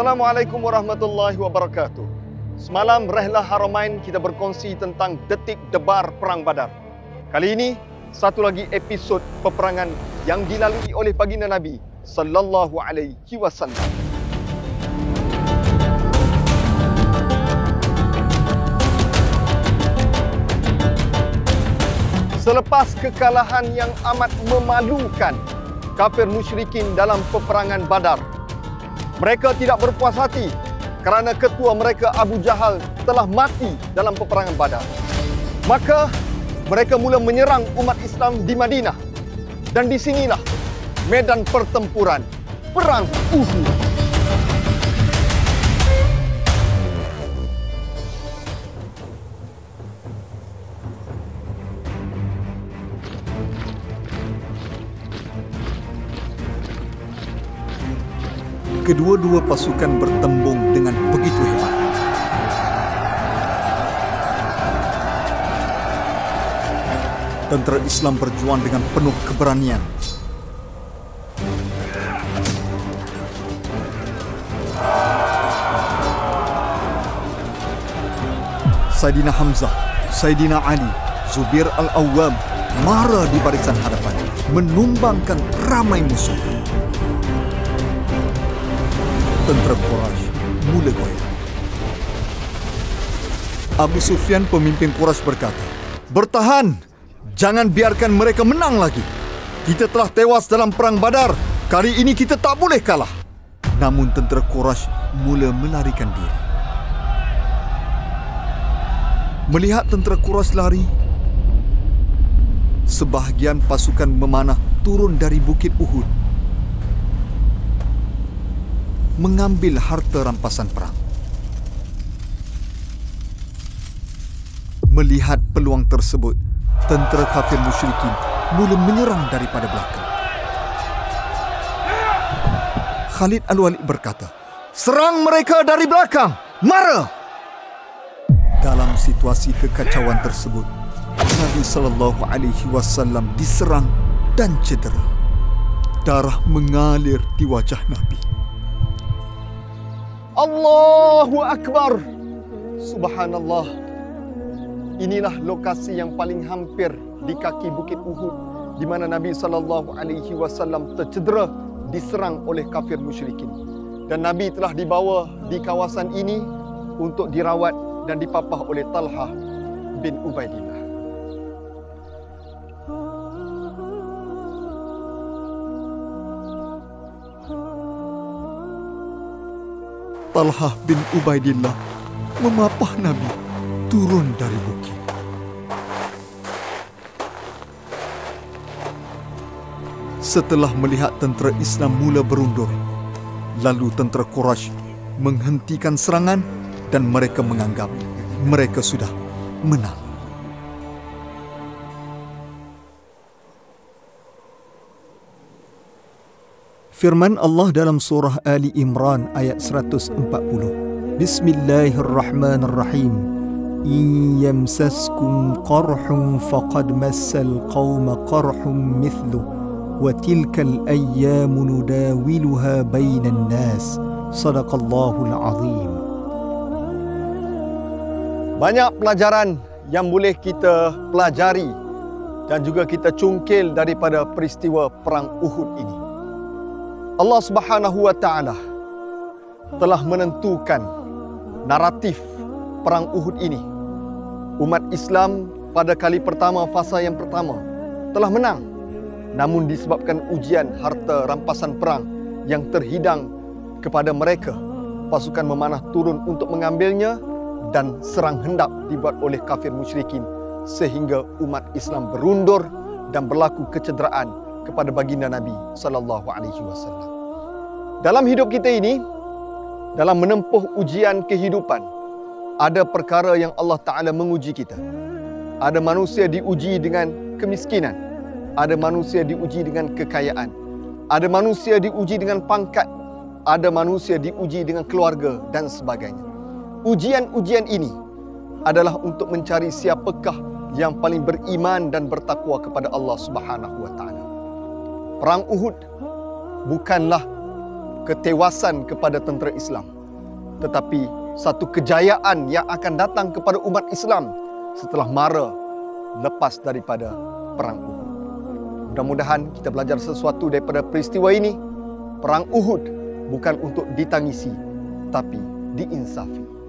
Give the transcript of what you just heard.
Assalamualaikum warahmatullahi wabarakatuh. Semalam Rehlah Haramain kita berkongsi tentang detik debar Perang Badar. Kali ini, satu lagi episod peperangan yang dilalui oleh baginda Nabi sallallahu alaihi wasallam. Selepas kekalahan yang amat memalukan kafir musyrikin dalam peperangan Badar, mereka tidak berpuas hati kerana ketua mereka Abu Jahal telah mati dalam peperangan Badar. Maka mereka mula menyerang umat Islam di Madinah. Dan di sinilah medan pertempuran Perang Uhud. Kedua-dua pasukan bertembung dengan begitu hebat. Tentera Islam berjuang dengan penuh keberanian. Saidina Hamzah, Saidina Ali, Zubair Al-Awwam mara di barisan hadapan, menumbangkan ramai musuh. Tentera Quraisy mula goyah. Abu Sufyan, pemimpin Quraisy, berkata, "Bertahan! Jangan biarkan mereka menang lagi. Kita telah tewas dalam Perang Badar. Kali ini kita tak boleh kalah." Namun tentera Quraisy mula melarikan diri. Melihat tentera Quraisy lari, sebahagian pasukan memanah turun dari Bukit Uhud, mengambil harta rampasan perang. Melihat peluang tersebut, tentera kafir musyrikin mula menyerang daripada belakang. Khalid Al-Walid berkata, "Serang mereka dari belakang! Mara!" Dalam situasi kekacauan tersebut, Nabi sallallahu alaihi wasallam diserang dan cedera. Darah mengalir di wajah Nabi. Allahu Akbar. Subhanallah. Inilah lokasi yang paling hampir di kaki Bukit Uhud di mana Nabi sallallahu alaihi wasallam tercedera diserang oleh kafir musyrikin. Dan Nabi telah dibawa di kawasan ini untuk dirawat dan dipapah oleh Talhah bin Ubaidillah. Talhah bin Ubaidillah memapah Nabi turun dari bukit. Setelah melihat tentera Islam mula berundur, lalu tentera Quraisy menghentikan serangan dan mereka menganggap mereka sudah menang. Firman Allah dalam surah Ali Imran ayat 140. Bismillahirrahmanirrahim. In yamsaskum qarhun faqad massal qawma qarhun mithlu wa tilkal ayyamu nudawiluha bainan nas. Sadaqallahul azim. Banyak pelajaran yang boleh kita pelajari dan juga kita cungkil daripada peristiwa Perang Uhud ini. Allah Subhanahu wa taala telah menentukan naratif Perang Uhud ini. Umat Islam pada kali pertama, fasa yang pertama, telah menang. Namun disebabkan ujian harta rampasan perang yang terhidang kepada mereka, pasukan memanah turun untuk mengambilnya dan serang hendap dibuat oleh kafir musyrikin sehingga umat Islam berundur dan berlaku kecederaan kepada baginda Nabi sallallahu alaihi wasallam. Dalam hidup kita ini, dalam menempuh ujian kehidupan, ada perkara yang Allah Ta'ala menguji kita. Ada manusia diuji dengan kemiskinan, ada manusia diuji dengan kekayaan, ada manusia diuji dengan pangkat, ada manusia diuji dengan keluarga dan sebagainya. Ujian-ujian ini adalah untuk mencari siapakah yang paling beriman dan bertakwa kepada Allah Subhanahu wa taala. Perang Uhud bukanlah ketewasan kepada tentera Islam, tetapi satu kejayaan yang akan datang kepada umat Islam setelah mara lepas daripada Perang Uhud. Mudah-mudahan kita belajar sesuatu daripada peristiwa ini. Perang Uhud bukan untuk ditangisi, tapi diinsafi.